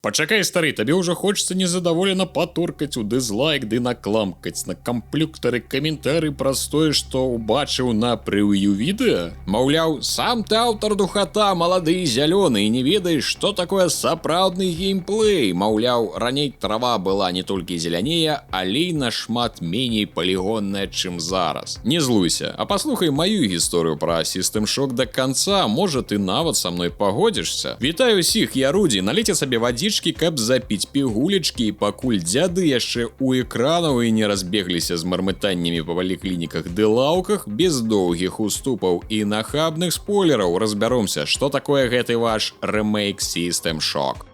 Пачакай, стары, табе ўжо хочется незадаволена патуркаць у дызлайк ды накламкаць на камплюктары каментары праз тое, што ўбачыў на прэв'ю відэа. Маўляў, сам ты аўтар духата, малады і зялёны, і не ведаеш, што такое сапраўдны геймплей. Маўляў, раней трава была не толькі зелянее, але і нашмат меней палігонная, чым зараз. Не злуйся, а паслухай маю гісторыю пра System Shock да канца, можа ты нават са мной пагодзішся. Вітаю ўсіх, я Руді, налейце сабе вадзічкі, каб запіць пігулечкі, і пакуль дзяды яшчэ ў экранаў і не разбегліся з мармытаннямі па паліклініках ды лаўках, без доўгіх уступаў і нахабных спойлераў разбяромся, што такое гэты ваш ремейк System Shock.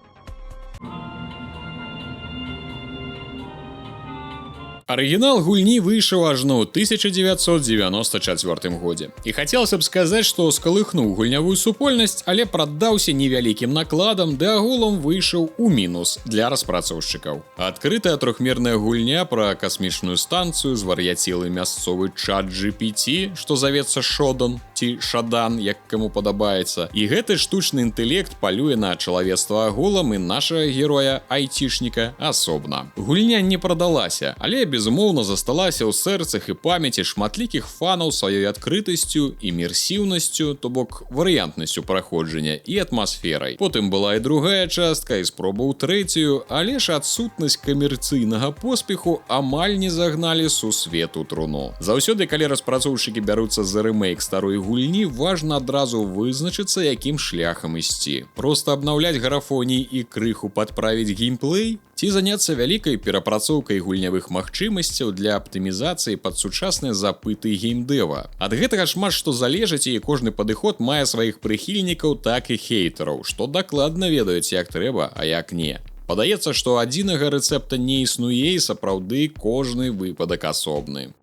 Арыгінал гульні выйшаў ажно ў 1994 годзе. І хацелася б сказаць, што скалыхнуў гульнявую супольнасць, але праддаўся невялікім накладам, ды агулам выйшаў у мінус для распрацоўшчыкаў. Адкрытая трохмерная гульня пра касмічную станцыю, звар'яцелы мясцовы чат GPT, што завецца Шодан ці Шадан, як каму падабаецца. І гэты штучны інтэлект палюе на чалавецтва агулам і нашага героя айцішніка асобна. Гульня не прадалася, але безумоўна засталася ў сэрцах і памяці шматлікіх фанаў сваёй адкрытасцю, імерсіўнасцю, то бок варыянтнасцю праходжання і атмасферай. Потым была і другая частка, і спроба ў трэцюю, але ж адсутнасць камерцыйнага поспеху амаль не загналі сусвет у труну. Заўсёды, калі распрацоўшчыкі бяруцца за рэмейк старой гульні, важна адразу вызначыцца, якім шляхам ісці. Проста абнаўляць графоній і крыху падправіць геймплей? Ці заняцца вялікай перапрацоўкай гульнявых магчымасцяў для аптымізацыі пад сучасныя запыты геймдэва. Ад гэтага шмат што залежыць, і кожны падыход мае сваіх прыхільнікаў, так і хейтараў, што дакладна ведаюць, як трэба, а як не. Падаецца, што адзінага рэцэпта не існуе, і сапраўды кожны выпадак асобны.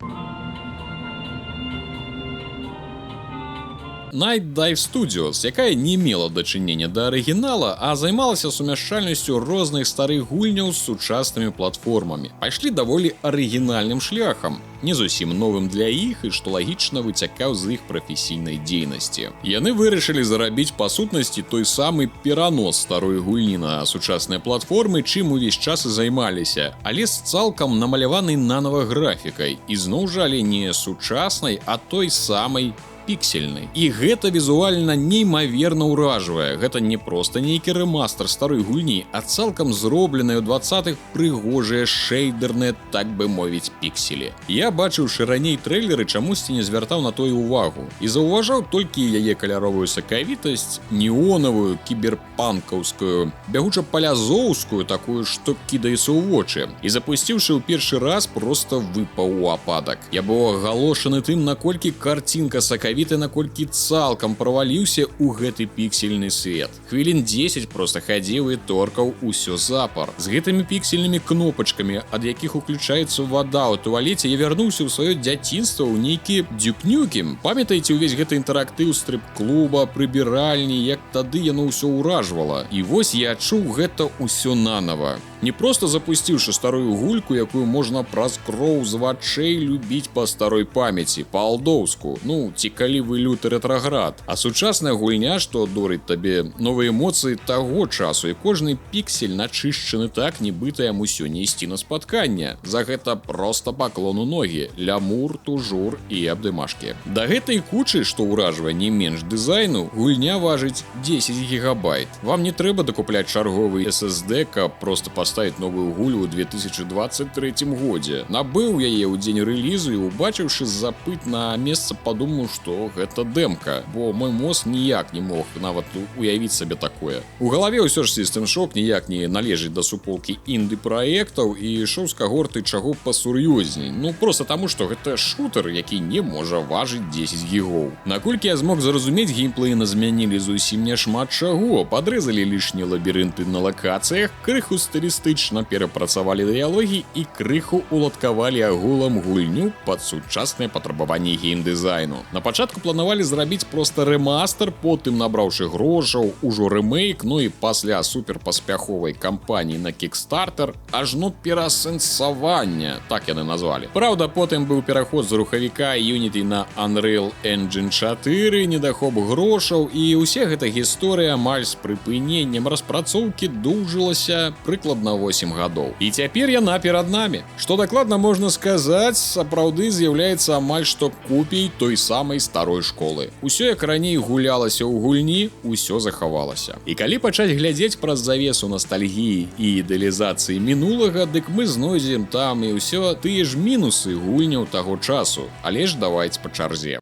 Night Dive Studios, якая не мела дачынення да арыгінала, а займалася сумяшчальнасцю розных старых гульняў з сучаснымі платформамі, пайшлі даволі арыгінальным шляхам, не зусім новым для іх і, што лагічна, выцякаў з іх прафесійнай дзейнасці. Яны вырашылі зарабіць па сутнасці той самы перанос старой гульні на сучасныя платформы, чым увесь час і займаліся, але з цалкам намаляванай нанава графікай, і зноў жа, але не сучаснай, а той самай піксельны. І гэта візуальна неймаверна ўражвае. Гэта не проста нейкі рэмастр старой гульні, а цалкам зробленыя ў 20-х прыгожыя шэйдерныя, так бы мовіць, пікселі. Я, бачыўшы раней трэйлеры, чамусьці не звяртаў на тое увагу і заўважаў толькі яе каляровую сакавітасць, неонавую, кіберпанкаўскую, бягуча-палязоўскую, такую, што кідаецца ў вочы. І запусціўшы ў першы раз, проста выпаў у ападак. Я быў агалошаны тым, наколькі карцінка сакавітая, наколькі цалкам праваліўся ў гэты піксельны свет. Хвілін 10 проста хадзіў і торкаў усё запар. З гэтымі піксельнымі кнопачкамі, ад якіх уключаецца вада ў туалеце, я вярнуўся ў сваё дзяцінства ў нейкі дзюкнюкі. Памятаеце ўвесь гэты інтэрактыў стрип-клуба, прыбіральні, як тады яно ўсё ўражвала. І вось я адчуў гэта ўсё нанава. Не проста запусціўшы старую гульку, якую можна праз кроў з вачэй любіць па старой памяці, па-алдоўску, ну, ці калі вы люты рэтраград, а сучасная гульня, што дорыць табе новыя эмоцыі таго часу, і кожны піксель начышчаны так, нібыта яму сёння ісці на спатканне. За гэта проста паклон у ногі, лямур, тужур і абдымашкі. Да гэтай кучы, што ўражвае не менш дызайну, гульня важыць 10 гігабайт. Вам не трэба дакупляць чарговы SSD, каб проста ставіць новую гулю ў 2023 годзе. Набыў яе ў дзень рэлізу і, убачыўшы запыт на месца, падумаў, што гэта дэмка, бо мой мозг ніяк не мог нават уявіць сабе такое. У галаве ўсё ж System Shock ніяк не належыць да суполкі інды-праектаў і ішоў з кагорты чаго пасур'ёзней. Ну, проста таму, што гэта шутер, які не можа важыць 10 гігоў. Наколькі я змог зразумець, геймплейна змянілі зусім не шмат чаго, падрэзалі лішнія лабірынты на лакацыях, крыху стылістычна драстычна перапрацавалі дыялогі і крыху уладкавалі агулам гульню пад сучасныя патрабаванні геймдызайну. На пачатку планавалі зрабіць проста рэмастер, потым набраўшы грошаў, ужо рэмейк, ну і пасля суперпаспяховай кампаніі на Kickstarter ажно перасэнсавання, так яны назвалі. Праўда, потым быў пераход з рухавіка Unity на Unreal Engine 4, недахоп грошаў, і ўсе гэта гісторыя амаль з прыпыненнем распрацоўкі доўжылася прыкладна 8 гадоў. І цяпер яна перад намі. Што дакладна можна сказаць, сапраўды з'яўляецца амаль што копій той самай старой школы. Усё як раней гулялася ў гульні, усё захавалася. І калі пачаць глядзець праз завесу ностальгіі і ідэалізацыі мінулага, дык мы знойдзем там і ўсё тыя ж мінусы гульняў таго часу. Але ж давайце па чарзе.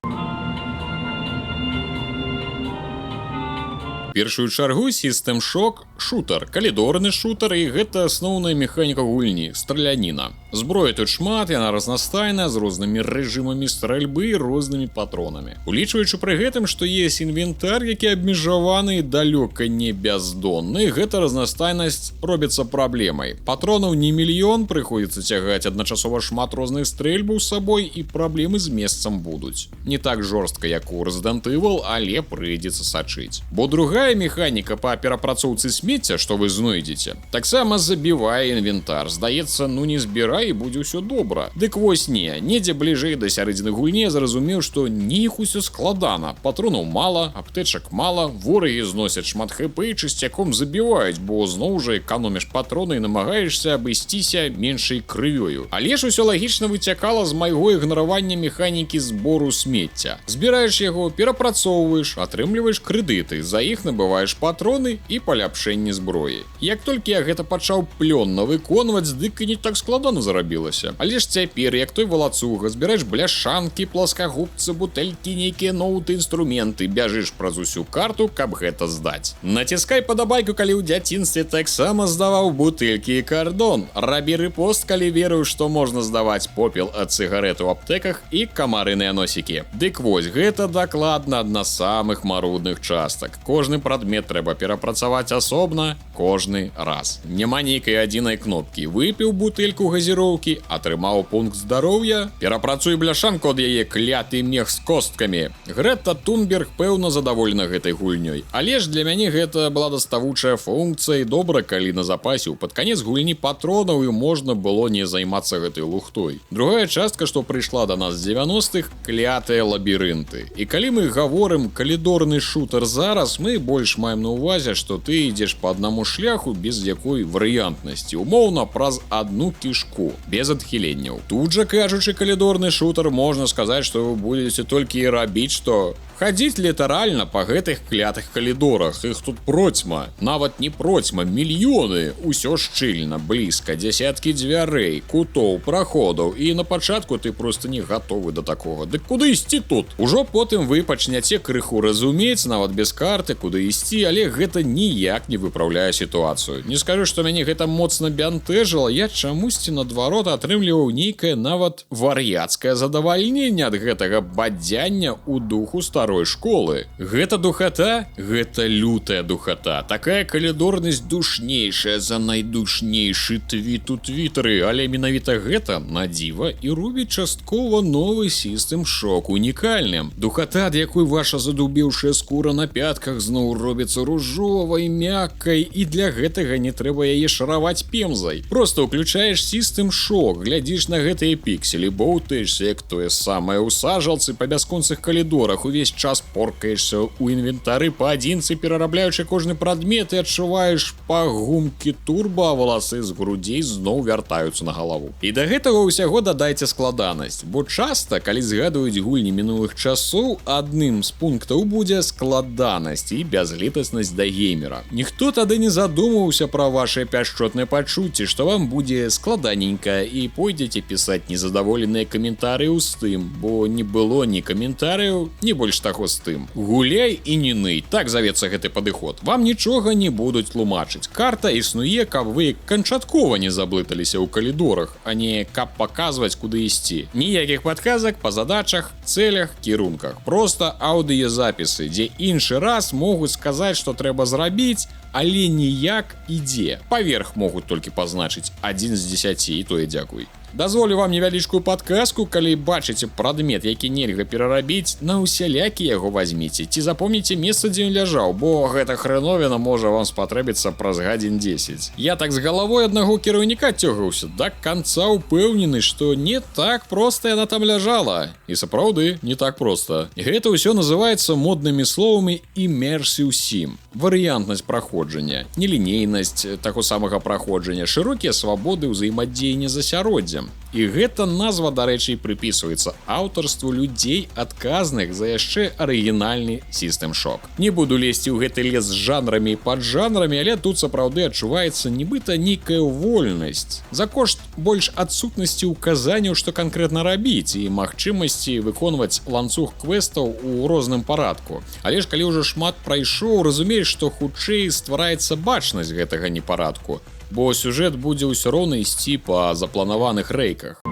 Першую чаргу System Shock шутер, калідорны шутер, і гэта асноўная механіка гульні, страляніна. Зброя тут шмат, яна разнастайная, з рознымі рэжымамі стральбы і рознымі патронамі. Улічваючы пры гэтым, што ёсць інвентар, які абмежаваны і далёка не бяздонны, гэта разнастайнасць робіцца праблемай. Патронаў не мільён, прыходзіцца цягаць адначасова шмат розных стрэльбаў з сабой, і праблемы з месцам будуць. Не так жорстка, як у Resident Evil, але прыйдзецца сачыць. Бо другая механіка па перапрацоўцы смецця, што вы знойдзеце, таксама забівае інвентар. Здаецца, ну не збірай і будзе ўсё добра. Дык вось не, недзе бліжэй да сярэдзіны гульні зразумеў, што неяк усё складана. Патронаў мала, аптэчак мала, ворагі зносяць шмат хп і часцяком забіваюць, бо зноў жа эканоміш патроны і намагаешся абысціся меншай крывёю. Але ж усё лагічна выцякала з майго ігнаравання механікі збору смецця. Збіраеш яго, перапрацоўваеш, атрымліваеш крэдыты, за іх набываеш патроны і паляпшэнне зброі. Як толькі я гэта пачаў плённа выконваць, дык і не так складана зарабілася. Але ж цяпер, як той валацуга, збіраеш бляшанкі, пласкагубцы, бутэлькі, нейкія ноўты, інструменты, бяжыш праз усю карту, каб гэта здаць. Націскай падабайку, калі ў дзяцінстве таксама здаваў бутэлькі і кардон. Рабі рэпост, калі верыў, што можна здаваць попел ад цыгарэт у аптэках і камарыныя носікі. Дык вось, гэта дакладна адна з самых марудных частак. Кожны прадмет трэба перапрацаваць асобна кожны раз. Няма нейкай адзінай кнопкі. Выпіў бутэльку газіроўкі, атрымаў пункт здароўя, перапрацуй бляшанку ад яе, кляты мех з косткамі. Грэта Тунберг пэўна задаволена гэтай гульнёй. Але ж для мяне гэта была даставучая функцыя, і добра, калі на запасе пад канец гульні патронаў і можна было не займацца гэтай лухтой. Другая частка, што прыйшла да нас з 90-х, клятыя лабірынты. І калі мы гаворым калідорны шутер зараз, мы больш маем на ўвазе, што ты ідзеш па аднаму шляху без якой варыянтнасці, умоўна праз адну кішку, без адхіленняў. Тут жа, кажучы, калідорны шутер, можна сказаць, што вы будзеце толькі і рабіць, што хадзіць літаральна па гэтых клятых калідорах. Іх тут процьма, нават не процьма, мільёны. Усё шчыльна, блізка, дзясяткі дзвярэй, кутоў, праходаў, і на пачатку ты проста не гатовы да такога. Дык куды ісці тут? Ужо потым вы пачняце крыху разумець, нават без карты, куды ісці, але гэта ніяк не выпраўляе сітуацыю. Не скажу, што мяне гэта моцна бянтэжыла, я чамусьці наадварот атрымліваў нейкае нават вар'яцкае задавальненне ад гэтага бадзяння ў духу старой школы. Гэта духата? Гэта лютая духата. Такая калідорнасць душнейшая за найдушнейшы твіт у твітары, але менавіта гэта, на дзіва, і робіць часткова новы System Shock унікальным. Духата, ад якой ваша задубеўшая скура на пятках зноў робіцца ружовай, мяккай, і для гэтага не трэба яе шараваць пемзай. Просто ўключаеш System Shock, глядзіш на гэтыя пікселі, боўтаешся, як тое самае ў сажалцы па бясконцых калідорах, увесь час поркаешся ў інвентары паадзінцы, перарабляючы кожны прадмет, і адчуваеш па гумкі турба, а валасы з грудзей зноў вяртаюцца на галаву. І да гэтага ўсяго дадайце складанасць, бо часта, калі згадваюць гульні мінулых часоў, адным з пунктаў будзе складанасць і бязлітаснасць да геймера. Ніхто тады не задумаўся пра вашыя пяшчотныя пачуцці, што вам будзе складаненька, і пойдзеце пісаць незадаволеныя каментарыі з тым, бо не было ні каментарыяў, ні больш таго з тым. Гуляй і не ный, так завецца гэты падыход. Вам нічога не будуць тлумачыць. Карта існуе, каб вы канчаткова не заблыталіся ў калідорах, а не каб паказваць, куды ісці. Ніякіх падказак па задачах, цэлях, кірунках. Проста аўдыёзапісы, дзе іншы раз могуць сказаць, што трэба зрабіць, але ніяк ідзе. Паверх могуць толькі пазначыць 1 з 10, і тое дзякуй. Дазволю вам невялічкую падказку, калі бачыце прадмет, які нельга перарабіць, на усялякі яго вазьміце, ці запомніце месца, дзе ён ляжаў, бо гэта хрэновіна можа вам спатрэбіцца праз гадзін 10. Я так з галавой аднаго кіраўніка цёгаўся, да канца ўпэўнены, што не так проста яна там ляжала. І сапраўды, не так проста. Гэта ўсё называецца моднымі словамі immersive sim. Варыянтнасць праходжання, нелінейнасць таго самага праходжання, шырокія свабоды ўзаемадзеяння з асяроддзям. І гэта назва, дарэчы, прыпісваецца аўтарству людзей, адказных за яшчэ арыгінальны System Shock. Не буду лезці ў гэты лес з жанрамі і паджанрамі, але тут сапраўды адчуваецца нібыта нейкая вольнасць. За кошт больш адсутнасці ўказанняў, што канкрэтна рабіць, і магчымасці выконваць ланцуг квестаў у розным парадку. Але ж калі ўжо шмат прайшоў, разумееш, што хутчэй ствараецца бачнасць гэтага непарадку, бо сюжэт будзе ўсё роўна ісці па запланаваных рэйках.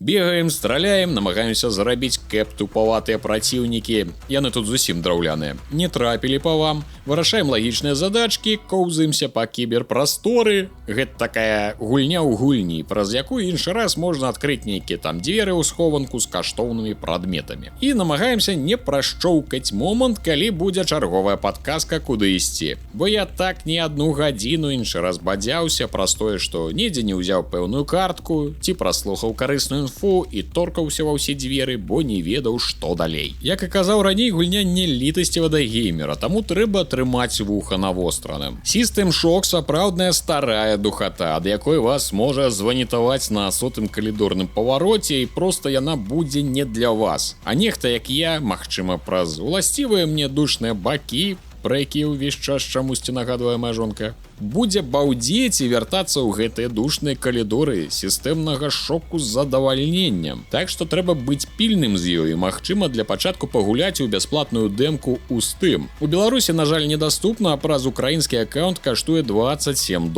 Бегаем, страляем, намагаемся зарабіць кэп тупаватыя праціўнікі. Яны тут зусім драўляныя. Не трапілі па вам. Вырашаем лагічныя задачкі, коўзаемся па кіберпрасторы. Гэта такая гульня ў гульні, праз якую іншы раз можна адкрыць нейкія там дзверы ў схованку з каштоўнымі прадметамі. І намагаемся не прашчоўкаць момант, калі будзе чарговая падказка, куды ісці. Бо я так не адну гадзіну іншы раз бадзяўся праз тое, што недзе не ўзяў пэўную картку, ці праслухаў карысную і торкаўся ва ўсе дзверы, бо не ведаў, што далей. Як і казаў раней, гульня не літасцева да геймера, таму трэба трымаць вуха навостраным. System Shock сапраўдная старая духата, ад якой вас можа званітаваць на 100-м калідорным павароце, і проста яна будзе не для вас. А нехта, як я, магчыма, праз уласцівыя мне душныя бакі, пра якія ўвесь час чамусьці нагадвае моя жонка, будзе баўдзець і вяртацца ў гэтыя душныя калідоры сістэмнага шоку з задавальненнем. Так што трэба быць пільным з ёй, магчыма, для пачатку пагуляць у бясплатную дэмку ў Steam. У Беларусі, на жаль, недаступна, а праз украінскі аккаунт каштуе $27.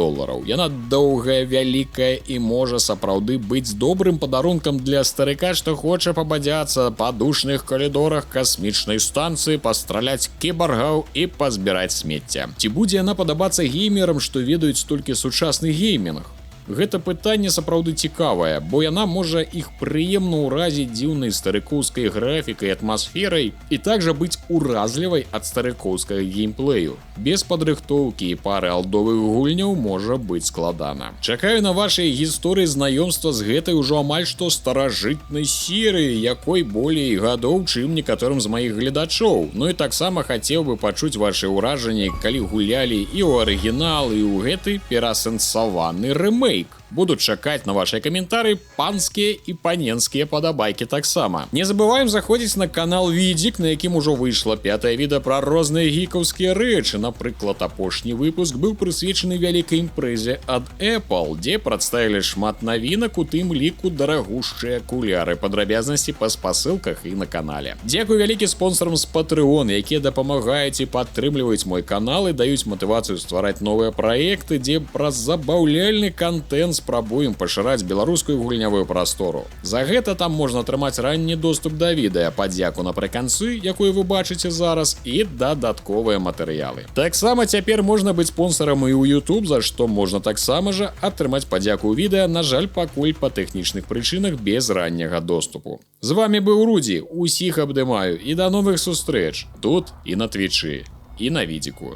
Яна доўгая, вялікая і можа сапраўды быць добрым падарункам для старыка, што хоча пабадзяцца па душных калідорах касмічнай станцыі, пастраляць кібаргаў і пазбіраць смецця. Ці будзе яна падабацца геймерам, што ведаюць толькі сучасны геймінг? Гэта пытанне сапраўды цікавае, бо яна можа іх прыемна ўразіць дзіўнай старыкоўскай графікай, атмасферай і также быць уразлівай ад старыкоўскага геймплею. Без падрыхтоўкі і пары алдовых гульняў можа быць складана. Чакаю на вашай гісторыі знаёмства з гэтай ужо амаль што старажытнай серыі, якой болей гадоў, чым некаторым з маіх гледачоў. Ну і таксама хацеў бы пачуць вашы ўражанні, калі гулялі і ў арыгінал, і ў гэты перасэнсаваны рэмейк. Буду чакаць на ваши каментары, панскія і паненскія падабайкі таксама. Не забываем заходзіць на канал Відзік, на якім ужо выйшла 5-е відэа пра розныя гікаўскія рэчы. Напрыклад, апошні выпуск быў прысвечаны вялікай імпрэзе ад Apple, дзе прадставілі шмат навінак, у тым ліку дарагушчыя акуляры. Падрабязнасці па спасылках і на канале. Дзякуй вялікі спонсорам з Patreon, якія дапамагаюць і падтрымліваюць мой канал і даюць матывацыю ствараць новыя праекты, дзе праз забаўляльны контент спрабуем пашыраць беларускую гульнявую прастору. За гэта там можна атрымаць ранні доступ да відэа, падзяку напрыканцы, якую вы бачыце зараз, і дадатковыя матэрыялы. Таксама цяпер можна быць спонсорам і ў YouTube, за што можна таксама жа атрымаць падзяку ў відэа, на жаль, пакуль па тэхнічных прычынах без ранняга доступу. З вами быў Рудзі, усіх абдымаю і да новых сустрэч тут і на Твічы, і на Відзіку.